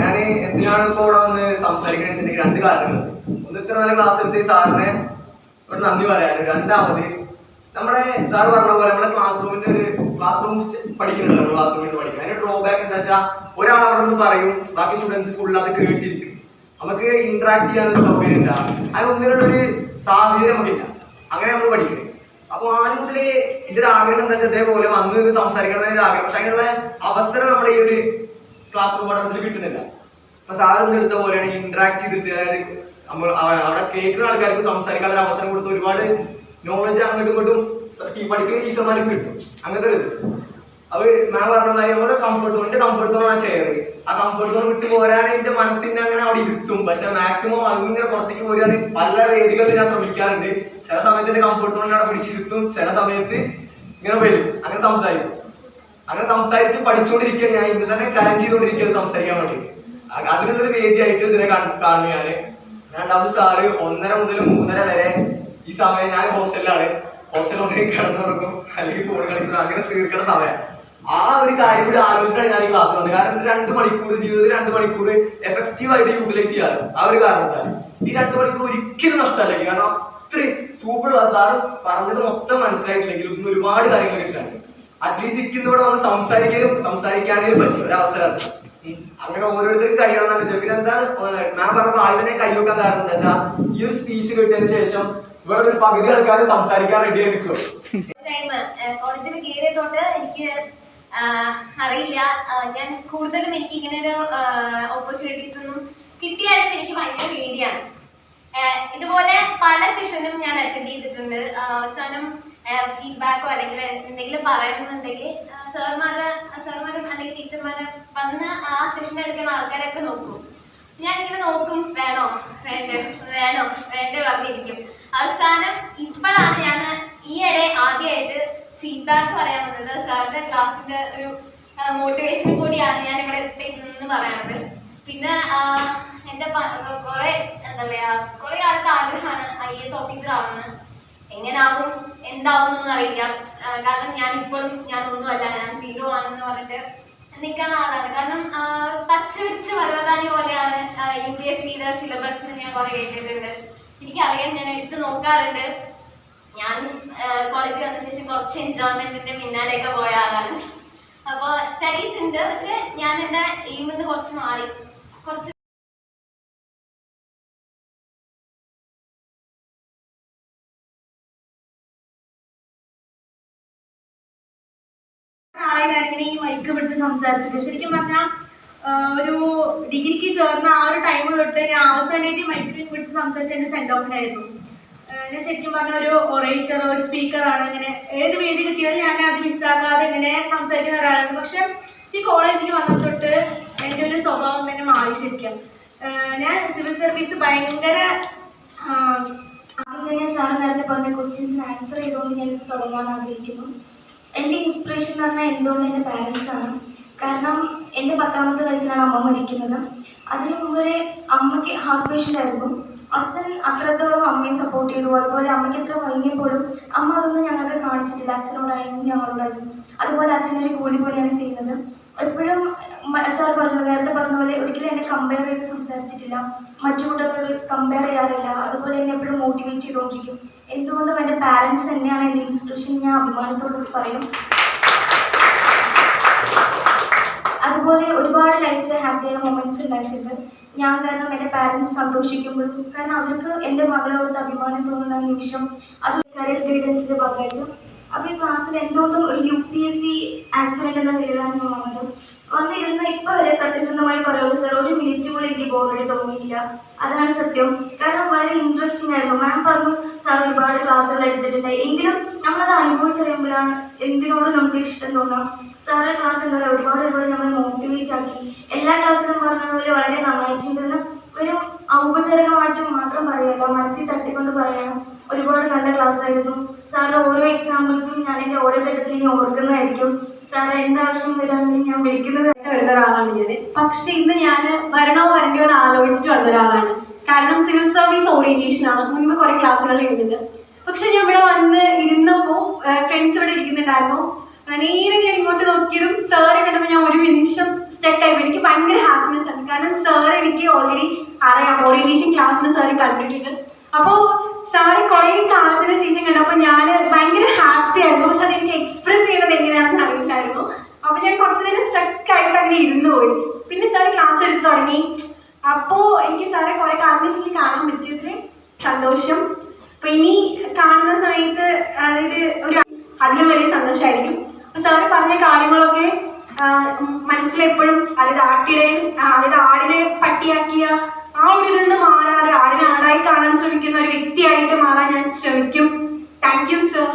ഞാൻ എന്തിനാണ് ഇപ്പോൾ ഇവിടെ വന്ന് സംസാരിക്കുന്നത് വെച്ചിട്ടുണ്ടെങ്കിൽ രണ്ട് കാര്യങ്ങളുണ്ട്. ഒന്ന്, ഇത്ര നല്ല ക്ലാസ് എടുത്ത് സാറിനെ ഒരു നന്ദി പറയാനുണ്ട്. രണ്ടാമത്, നമ്മുടെ സാർ പറഞ്ഞ പോലെ നമ്മുടെ ക്ലാസ് റൂം പഠിക്കുന്നുണ്ടല്ലോ, ക്ലാസ് റൂമിൽ പഠിക്കുന്നത്. അതിന്റെ ഡ്രോബാക്ക് എന്താ വെച്ചാൽ ഒരാൾ അവിടെ നിന്ന് പറയും, ബാക്കി സ്റ്റുഡൻസ് ഫുള്ള് അത് കേട്ടിരിക്കും. നമുക്ക് ഇന്ററാക്ട് ചെയ്യാനൊരു സൗകര്യം ഇല്ല, അത് ഒന്നിനുള്ളൊരു സാഹചര്യം നമുക്കില്ല. അങ്ങനെ നമ്മൾ പഠിക്കുന്നത്. അപ്പൊ ആദ്യം മുതൽ ഇതിന്റെ ആഗ്രഹം എന്താ വെച്ചാൽ ഇതേപോലെ വന്ന് സംസാരിക്കണം എന്നൊരു ആഗ്രഹം. പക്ഷെ അതിനുള്ള അവസരം നമ്മുടെ ഈ ഒരു ക്ലാസ് റൂം പഠനത്തിൽ കിട്ടുന്നില്ല. അപ്പൊ സാർ എടുത്ത പോലെയാണ് ഇന്ററാക്ട് ചെയ്തിട്ട്, അതായത് നമ്മൾ അവിടെ കേൾക്കുന്ന ആൾക്കാർക്ക് സംസാരിക്കാനുള്ള അവസരം കൊടുത്ത് ഒരുപാട് നോളജ് അങ്ങോട്ടും ഇങ്ങോട്ടും പഠിക്കുന്ന ടീച്ചർമാർക്ക് കിട്ടും. അങ്ങനത്തെ ഒരു ഇത് അത് മാം പറഞ്ഞ നമ്മുടെ കംഫർട്ട് സോൺ, എന്റെ കംഫർട്ട് സോണാണ് ചെയ്യുന്നത്. ആ കംഫർട്ട് സോൺ വിട്ട് പോരാൻ എന്റെ മനസ്സിനെ അങ്ങനെ അവിടെ ഇരുത്തും. പക്ഷെ മാക്സിമം അതിങ്ങനെ പുറത്തേക്ക് പോരാൻ പല വേദികളിൽ ഞാൻ ശ്രമിക്കാറുണ്ട്. ചില സമയത്ത് എന്റെ കംഫർട്ട് സോണിനെ അവിടെ പിടിച്ചിരുത്തും, ചില സമയത്ത് ഇങ്ങനെ വരും, അങ്ങനെ സംസാരിക്കും. അങ്ങനെ സംസാരിച്ച് പഠിച്ചുകൊണ്ടിരിക്കുകയാണ്. ഞാൻ ഇന്ന് തന്നെ ചാലഞ്ച് ചെയ്തുകൊണ്ടിരിക്കുകയാണ് സംസാരിക്കാൻ വേണ്ടി. അതിനുള്ളൊരു വേദിയായിട്ട് ഇതിനെ കാണുന്നു ഞാന്. രണ്ടാമത് സാറ് 1:30 മുതൽ 3:30 വരെ ഈ സമയം ഞാൻ ഹോസ്റ്റലിലാണ്. ഹോസ്റ്റലിൽ കിടന്നുറങ്ങും അല്ലെങ്കിൽ ഫോൺ കളിച്ചു, അങ്ങനെ തീർക്കുന്ന സമയം. ആ ഒരു കാര്യം കൂടി ആലോചിച്ചിട്ടാണ് ഞാൻ ഈ ക്ലാസ് വന്നത്. കാരണം 2 മണിക്കൂർ ജീവിതത്തിൽ 2 മണിക്കൂർ എഫക്റ്റീവ് ആയിട്ട് യൂട്ടിലൈസ് ചെയ്യാറ്. ആ ഒരു കാരണത്താൽ ഈ 2 മണിക്കൂർ ഒരിക്കലും നഷ്ടമല്ലെങ്കിൽ, കാരണം അത്രയും സൂപ്പർ സാറ് പറഞ്ഞത് മൊത്തം മനസ്സിലായിട്ടില്ലെങ്കിൽ ഇന്ന് ഒരുപാട് കാര്യങ്ങൾ കിട്ടാണ്. അറ്റ്ലീസ്റ്റ് ഇരിക്കുന്ന ഇവിടെ വന്ന് സംസാരിക്കാനും പറ്റും ഒരവസരമാണ്. അങ്ങനെ ഓരോരുത്തർക്കും കഴിയണമെന്നാണ്. പിന്നെ എന്താ ഞാൻ പറഞ്ഞ ആദ്യം കൈവെക്കാൻ കാരണം എന്താ വെച്ചാൽ ഈ ഒരു സ്പീച്ച് കിട്ടിയതിനു ശേഷം ഇവിടെ ഒരു പകുതി ആൾക്കാർ സംസാരിക്കാൻ റെഡി ആയി നിൽക്കും. കോളേജിൽ കയറിയതുകൊണ്ട് എനിക്ക് അറിയില്ല, ഞാൻ കൂടുതലും എനിക്ക് ഇങ്ങനെ ഒരു ഓപ്പർച്യൂണിറ്റീസ് ഒന്നും കിട്ടിയാലും എനിക്ക് ഭയങ്കര പേടിയാണ്. ഇതുപോലെ പല സെഷനും ഞാൻ അറ്റൻഡ് ചെയ്തിട്ടുണ്ട്. അവസാനം ഫീഡ്ബാക്കോ അല്ലെങ്കിൽ എന്തെങ്കിലും പറയണമെന്നുണ്ടെങ്കിൽ സാർമാരും അല്ലെങ്കിൽ ടീച്ചർമാരെ വന്ന് ആ സെഷൻ എടുക്കുന്ന ആൾക്കാരൊക്കെ നോക്കും. ഞാനിങ്ങനെ നോക്കും, വേണോ വേണ്ടേ പറഞ്ഞിരിക്കും. അവസാനം ഇപ്പോഴാണ് ഞാൻ ഈയിടെ ആദ്യമായിട്ട് ഫീഡ്ബാക്ക് പറയാൻ വന്നത്. സാറിന്റെ ക്ലാസ്സിന്റെ ഒരു മോട്ടിവേഷൻ കൂടിയാണ് ഞാൻ ഇവിടെ നിന്ന് പറയാറുണ്ട്. പിന്നെ എന്റെ കുറെ കുറെ ആൾക്ക് ആഗ്രഹമാണ് IAS ഓഫീസർ ആവുന്നത്. എങ്ങനാവും എന്താവും എന്നൊന്നും അറിയില്ല. കാരണം ഞാൻ ഒന്നുമല്ല, ഞാൻ 0 ആണെന്ന് പറഞ്ഞിട്ട് നിൽക്കുന്ന ആളാണ്. കാരണം പച്ച വെച്ച് പരവതാനി പോലെയാണ് UPSCയുടെ സിലബസ് എന്ന് ഞാൻ കുറെ കേട്ടിട്ടുണ്ട്. എനിക്കറിയാം, ഞാൻ എടുത്ത് നോക്കാറുണ്ട്. ഞാൻ കോളേജിൽ വന്ന ശേഷം കുറച്ച് എൻജോയ്മെന്റിന്റെ പിന്നാലെയൊക്കെ പോയ ആളാണ്. അപ്പോൾ സ്റ്റഡീസ് ഉണ്ട്, പക്ഷെ ഞാൻ എൻ്റെ എയിമിൽ നിന്ന് കുറച്ച് മാറി. കുറച്ച് നാളെ ഞാനിങ്ങനെ ഈ മൈക്ക് പിടിച്ച് സംസാരിച്ചിട്ട് ശരിക്കും പറഞ്ഞാൽ ഒരു ഡിഗ്രിക്ക് ചേർന്ന ആ ഒരു ടൈം തൊട്ട് ഞാൻ അവസാനമായിട്ട് മൈക്ക് പിടിച്ച് സംസാരിച്ച എൻ്റെ സെൻഡ് ഓഫിനായിരുന്നു. ഞാൻ ശരിക്കും പറഞ്ഞ ഒരു ഒറേറ്റർ, ഒരു സ്പീക്കറാണ്. ഇങ്ങനെ ഏത് വേദി കിട്ടിയാലും ഞാൻ അത് മിസ്സാക്കാതെ ഇങ്ങനെ സംസാരിക്കുന്ന ഒരാളാണ്. പക്ഷെ ഈ കോളേജിൽ വന്ന തൊട്ട് എൻ്റെ ഒരു സ്വഭാവം തന്നെ മാറി. ശരിക്കും ഞാൻ സിവിൽ സർവീസ് ഭയങ്കര സാർ നേരത്തെ പറഞ്ഞ ക്വസ്റ്റ്യൻസിന് ആൻസർ ചെയ്തുകൊണ്ട് ഞാൻ തുടങ്ങാൻ ആഗ്രഹിക്കുന്നു. എൻ്റെ ഇൻസ്പിറേഷൻ എന്ന് പറഞ്ഞാൽ എന്തുകൊണ്ട് എൻ്റെ പാരൻസാണ്. കാരണം എൻ്റെ 10ാമത്തെ വയസ്സിലാണ് അമ്മ മരിക്കുന്നത്. അതിനു മുമ്പ് വരെ അമ്മയ്ക്ക് ഹാർട്ട് പേഷ്യൻ്റ് ആയിരുന്നു. അച്ഛൻ അത്രത്തോളം അമ്മയെ സപ്പോർട്ട് ചെയ്തു. അതുപോലെ അമ്മയ്ക്ക് എത്ര വൈകിയപ്പോഴും അമ്മ അതൊന്നും ഞങ്ങൾക്ക് കാണിച്ചിട്ടില്ല. അച്ഛനോടായിരുന്നു ഞങ്ങളോടായിരുന്നു. അതുപോലെ അച്ഛനൊരു കൂലിപ്പണിയാണ് ചെയ്യുന്നത്. എപ്പോഴും സാർ നേരത്തെ പറഞ്ഞ പോലെ ഒരിക്കലും എന്നെ കമ്പയർ ചെയ്ത് സംസാരിച്ചിട്ടില്ല. മറ്റു കുട്ടികളോട് കമ്പയർ ചെയ്യാറില്ല. അതുപോലെ എന്നെ എപ്പോഴും മോട്ടിവേറ്റ് ചെയ്തുകൊണ്ടിരിക്കും. എന്തുകൊണ്ടും എൻ്റെ പാരൻസ് തന്നെയാണ് എൻ്റെ ഇൻസ്പിറേഷൻ. ഞാൻ അഭിമാനത്തോടുകൂടി പറയും. അതുപോലെ ഒരുപാട് ലൈഫിൽ ഹാപ്പിയായ മൊമെൻറ്റ്സ് ഉണ്ടായിട്ടുണ്ട്. ഞാൻ കാരണം എൻ്റെ പാരൻസ് സന്തോഷിക്കുമ്പോഴും, കാരണം അവർക്ക് എൻ്റെ മകളെ ഓർത്ത് അഭിമാനം തോന്നുന്ന നിമിഷം അത് കരിയർ ഗൈഡൻസിൻ്റെ ഭാഗമായിട്ട്. അപ്പോൾ ഈ ക്ലാസ്സിൽ എന്തുകൊണ്ടും ഒരു UPSC ആസ്പിറൻ്റ് എന്ന നിലയിലാണ് ഞാൻ വന്നിരുന്ന ഇപ്പോൾ വരെ സത്യസന്ധമായി പറയുള്ളൂ സാർ, ഒരു മിനിറ്റ് പോലും എനിക്ക് ബോറടി തോന്നിയില്ല. അതാണ് സത്യം. കാരണം വളരെ ഇൻട്രസ്റ്റിംഗ് ആയിരുന്നു. മാം പറഞ്ഞു സാർ ഒരുപാട് ക്ലാസ്സുകൾ എടുത്തിട്ടുണ്ട്, എങ്കിലും നമ്മളത് അനുഭവിച്ചറിയുമ്പോഴാണ് എന്തിനോടും നമുക്ക് ഇഷ്ടം തോന്നാം. സാറിൻ്റെ ക്ലാസ് എന്താ പറയുക, ഒരുപാട് നമ്മളെ മോട്ടിവേറ്റ് ആക്കി. എല്ലാ ക്ലാസ്സിലും പറഞ്ഞതുപോലെ വളരെ നന്നായിട്ടുണ്ടെന്ന് ഒരു ഔപചാരികമായിട്ട് മാത്രം പറയല്ല, മനസ്സിൽ തട്ടിക്കൊണ്ട് പറയണം. ഒരുപാട് നല്ല ക്ലാസ് ആയിരുന്നു. സാറിൻ്റെ ഓരോ എക്സാമ്പിൾസും ഞാൻ എൻ്റെ ഓരോ ഘട്ടത്തിൽ ഇനി ഓർക്കുന്നതായിരിക്കും. സാറ് എന്താവശ്യം വരാമെങ്കിൽ ഞാൻ വിളിക്കുന്നതായിട്ട് വരുന്ന ഒരാളാണ് ഞാൻ. പക്ഷെ ഇന്ന് ഞാൻ വരണോ വരണ്ടയോ എന്ന് ആലോചിച്ചിട്ട് വന്ന ഒരാളാണ്. കാരണം സിവിൽ സർവീസ് ഓറിയന്റേഷൻ ആണ്. മുൻപ് കുറെ ക്ലാസ്സുകൾ ഇരുന്നുണ്ട്. പക്ഷെ ഞാൻ ഇവിടെ വന്ന് ഇരുന്നപ്പോൾ ഫ്രണ്ട്സ് ഇവിടെ ഇരിക്കുന്നുണ്ടായിരുന്നു. നേരെ ഞാൻ ഇങ്ങോട്ട് നോക്കിയതും സാറ് കണ്ടപ്പോൾ ഞാൻ ഒരു നിമിഷം സ്റ്റക്കായി. എനിക്ക് ഭയങ്കര ഹാപ്പിനെസ് ആണ്. കാരണം സാർ എനിക്ക് ഓൾറെഡി അറിയാം, ഓറിയന്റേഷൻ ക്ലാസ്സിൽ സാർ കണ്ടിട്ടുണ്ട്. അപ്പോൾ സാറ് കുറേ കാലത്തിന് ശേഷം കണ്ടപ്പോൾ ഞാൻ ഭയങ്കര ഹാപ്പി ആയിരുന്നു. പക്ഷെ അതെനിക്ക് എക്സ്പ്രസ് ചെയ്യുന്നത് എങ്ങനെയാണെന്ന് അറിയില്ലായിരുന്നു. അപ്പോൾ ഞാൻ കുറച്ച് നേരം സ്റ്റക്കായിട്ട് അങ്ങനെ ഇരുന്ന് പോയി. പിന്നെ സാർ ക്ലാസ് എടുത്ത് തുടങ്ങി. അപ്പോൾ എനിക്ക് സാറെ കുറേ കാലത്തിന് ശേഷം കാണാൻ പറ്റിയതിൽ സന്തോഷം. അപ്പോൾ ഇനി കാണുന്ന സമയത്ത് അതായത് അതിലും വലിയ സന്തോഷമായിരിക്കും. അപ്പോൾ സാറ് പറഞ്ഞ കാര്യങ്ങളൊക്കെ മനസ്സിലെപ്പോഴും, അതായത് ആടിനെ പട്ടിയാക്കിയ ആ ഒരു ഇതിൽ നിന്ന് മാറാതെ ആടിനെ ആടായി കാണാൻ ശ്രമിക്കുന്ന ഒരു വ്യക്തിയായിട്ട് മാറാൻ ഞാൻ ശ്രമിക്കും. Thank you sir.